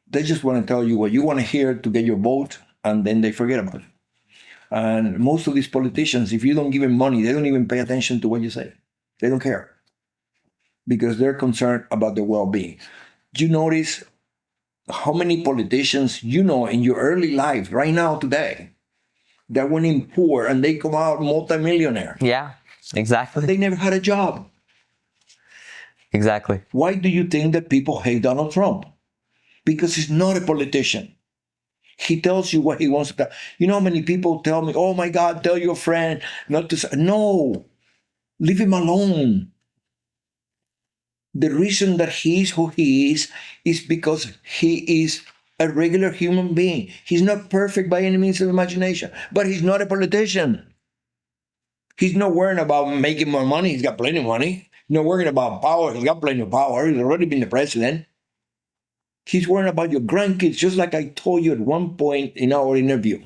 They just want to tell you what you want to hear to get your vote, and then they forget about it. And most of these politicians, if you don't give them money, they don't even pay attention to what you say. They don't care. Because they're concerned about their well-being. Do you notice how many politicians you know in your early life, right now, today, that went in poor and they come out multimillionaire? Yeah, exactly. They never had a job. Exactly. Why do you think that people hate Donald Trump? Because he's not a politician. He tells you what he wants to tell. You know how many people tell me, "Oh my God, tell your friend not to say." No, leave him alone. The reason that he is who he is because he is a regular human being. He's not perfect by any means of imagination, but he's not a politician. He's not worrying about making more money. He's got plenty of money. He's not worrying about power. He's got plenty of power. He's already been the president. He's worrying about your grandkids, just like I told you at one point in our interview.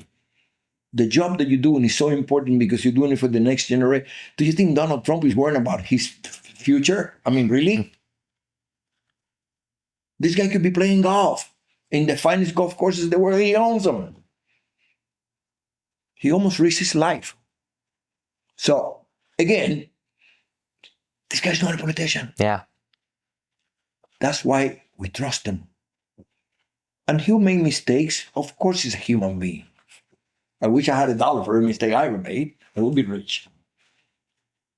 The job that you're doing is so important because you're doing it for the next generation. Do you think Donald Trump is worrying about his future? I mean, really? This guy could be playing golf in the finest golf courses in the world. He owns them. He almost risked his life. So, again, this guy's not a politician. Yeah. That's why we trust him. And he'll make mistakes. Of course, he's a human being. I wish I had $1 for every mistake I ever made. I would be rich.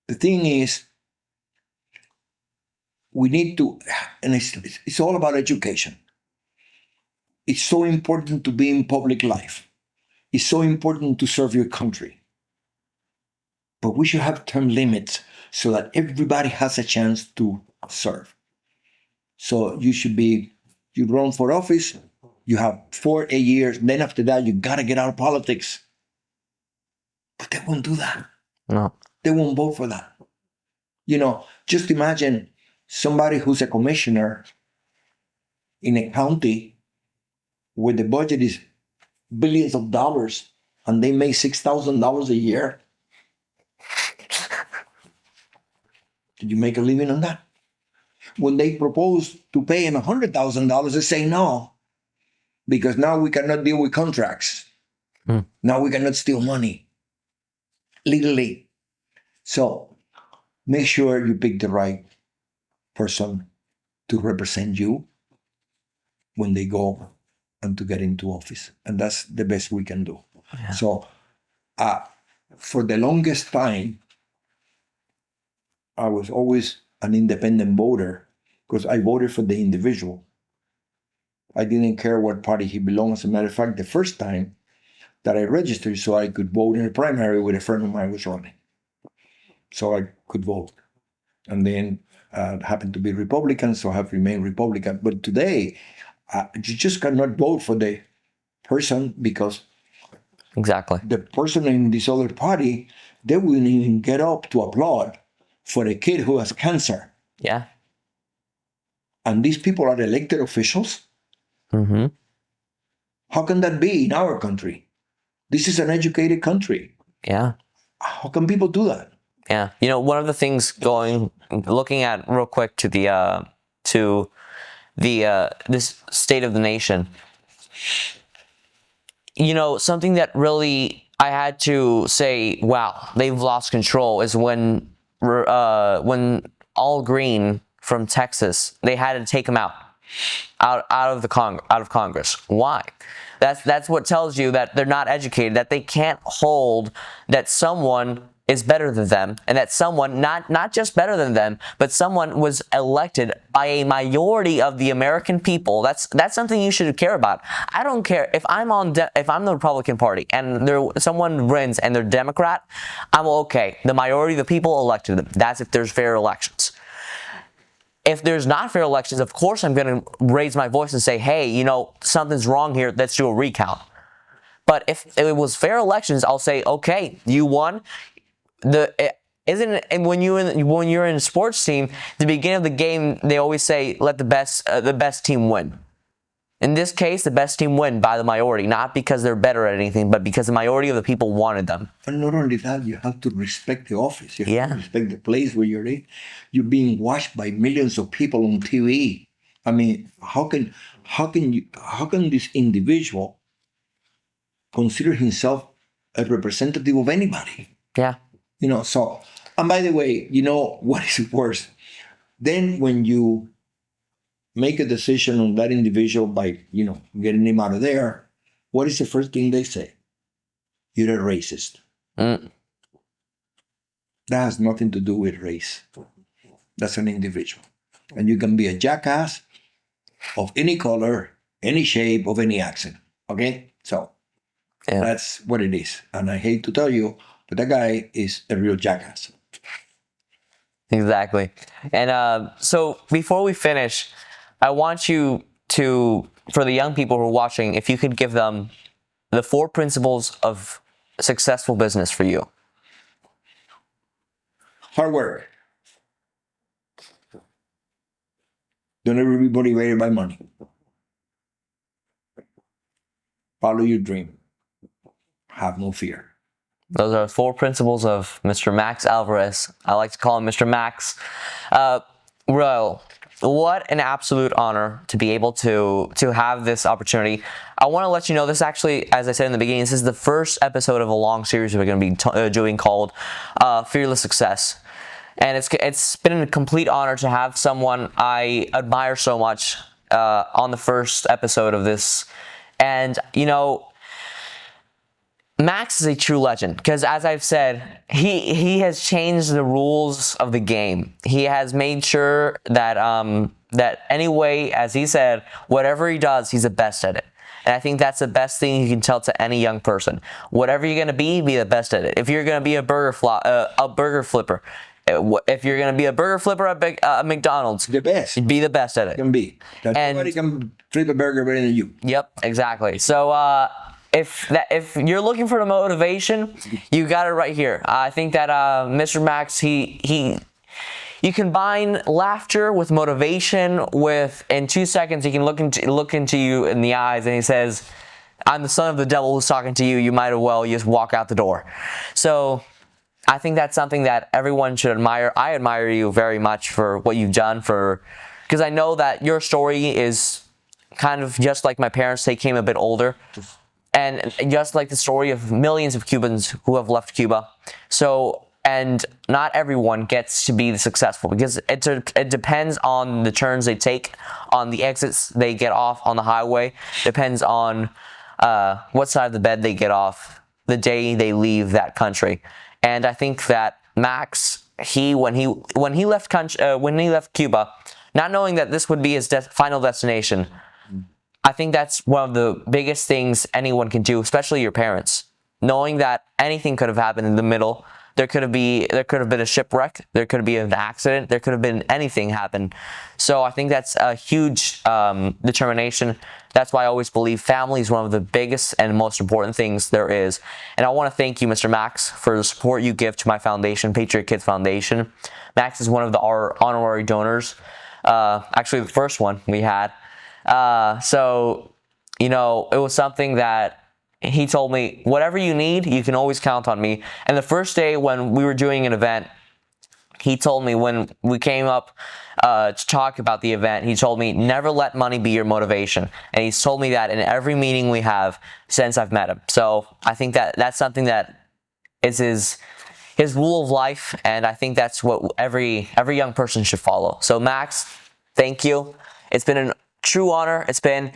The thing is, we need to, and it's all about education. It's so important to be in public life. It's so important to serve your country. But we should have term limits so that everybody has a chance to serve. So you run for office, you have 4 years, then after that, you got to get out of politics. But they won't do that. No. They won't vote for that. You know, just imagine somebody who's a commissioner in a county where the budget is billions of dollars and they make $6,000 a year. Did you make a living on that? When they propose to pay him $100,000, they say no, because now we cannot deal with contracts. Now we cannot steal money legally. So make sure you pick the right person to represent you when they go and to get into office. And that's the best we can do. Yeah. So for the longest time, I was always an independent voter because I voted for the individual. I didn't care what party he belonged. As a matter of fact, the first time that I registered so I could vote in a primary with a friend of mine was running. So I could vote. And then happened to be Republican, so I have remained Republican. But today, you just cannot vote for the person because exactly the person in this other party, they wouldn't even get up to applaud for a kid who has cancer. Yeah. And these people are elected officials. Mm-hmm. How can that be in our country? This is an educated country. Yeah. How can people do that? Yeah. You know, one of the things looking at real quick to this state of the nation, you know, something that really I had to say, wow, they've lost control is when Al Green from Texas, they had to take him out of Congress. Why? That's what tells you that they're not educated, that they can't hold that someone is better than them, and that someone, not just better than them, but someone was elected by a majority of the American people. That's something you should care about. I don't care if I'm the Republican Party and someone wins and they're Democrat, I'm okay. The majority of the people elected them. That's if there's fair elections. If there's not fair elections, of course I'm going to raise my voice and say, hey, you know, something's wrong here. Let's do a recount. But if it was fair elections, I'll say, okay, you won. And when you're in a sports team, at the beginning of the game, they always say, let the best team win. In this case, the best team win by the majority, not because they're better at anything, but because the majority of the people wanted them. And not only that, you have to respect the office. You have Yeah. to respect the place where you're in. You're being watched by millions of people on TV. I mean, how can this individual consider himself a representative of anybody? Yeah. You know, so, and by the way, you know what is worse? Then when you make a decision on that individual by, you know, getting him out of there, what is the first thing they say? You're a racist. That has nothing to do with race. That's an individual. And you can be a jackass of any color, any shape, of any accent. Okay? So, Yeah. that's what it is. And I hate to tell you, but that guy is a real jackass. Exactly. And so before we finish, I want you to, for the young people who are watching, if you could give them the 4 principles of successful business for you. Hard work. Don't ever be motivated by money. Follow your dream. Have no fear. Those are 4 principles of Mr. Max Alvarez. I like to call him Mr. Max. Well, what an absolute honor to be able to have this opportunity. I want to let you know this actually, as I said in the beginning, this is the first episode of a long series we're going to be doing called Fearless Success. And it's been a complete honor to have someone I admire so much on the first episode of this. And, you know, Max is a true legend because, as I've said, he has changed the rules of the game. He has made sure that that anyway, as he said, whatever he does, he's the best at it. And I think that's the best thing you can tell to any young person. Whatever you're gonna be the best at it. If you're gonna be a burger flipper, if you're gonna be a burger flipper at McDonald's, The best. be the best at it. Can be. That And- nobody can flip a burger better than you. Yep, exactly. So if you're looking for the motivation, you got it right here. I think that Mr. Max, you combine laughter with motivation. In 2 seconds, he can look into you in the eyes, and he says, "I'm the son of the devil who's talking to you. You might as well just walk out the door." So I think that's something that everyone should admire. I admire you very much for what you've done, because I know that your story is kind of just like my parents. They came a bit older. And just like the story of millions of Cubans who have left Cuba. So, and not everyone gets to be successful because it depends on the turns they take, on the exits they get off on the highway, depends on what side of the bed they get off the day they leave that country. And I think that Max, when he left Cuba, not knowing that this would be his final destination, I think that's one of the biggest things anyone can do, especially your parents. Knowing that anything could have happened in the middle. There could have been a shipwreck. There could have been an accident. There could have been anything happen. So I think that's a huge determination. That's why I always believe family is one of the biggest and most important things there is. And I want to thank you, Mr. Max, for the support you give to my foundation, Patriot Kids Foundation. Max is one of our honorary donors. Actually, the first one we had. So you know, it was something that he told me, whatever you need, you can always count on me. And the first day when we were doing an event, he told me, when we came up to talk about the event, he told me, never let money be your motivation. And he's told me that in every meeting we have since I've met him. So I think that that's something that is his rule of life, and I think that's what every young person should follow. So Max, thank you. It's been a true honor. It's been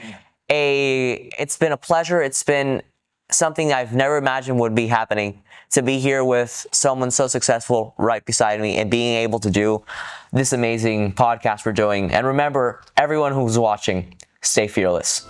a pleasure. It's been something I've never imagined would be happening, to be here with someone so successful right beside me and being able to do this amazing podcast we're doing. And remember, everyone who's watching, stay fearless.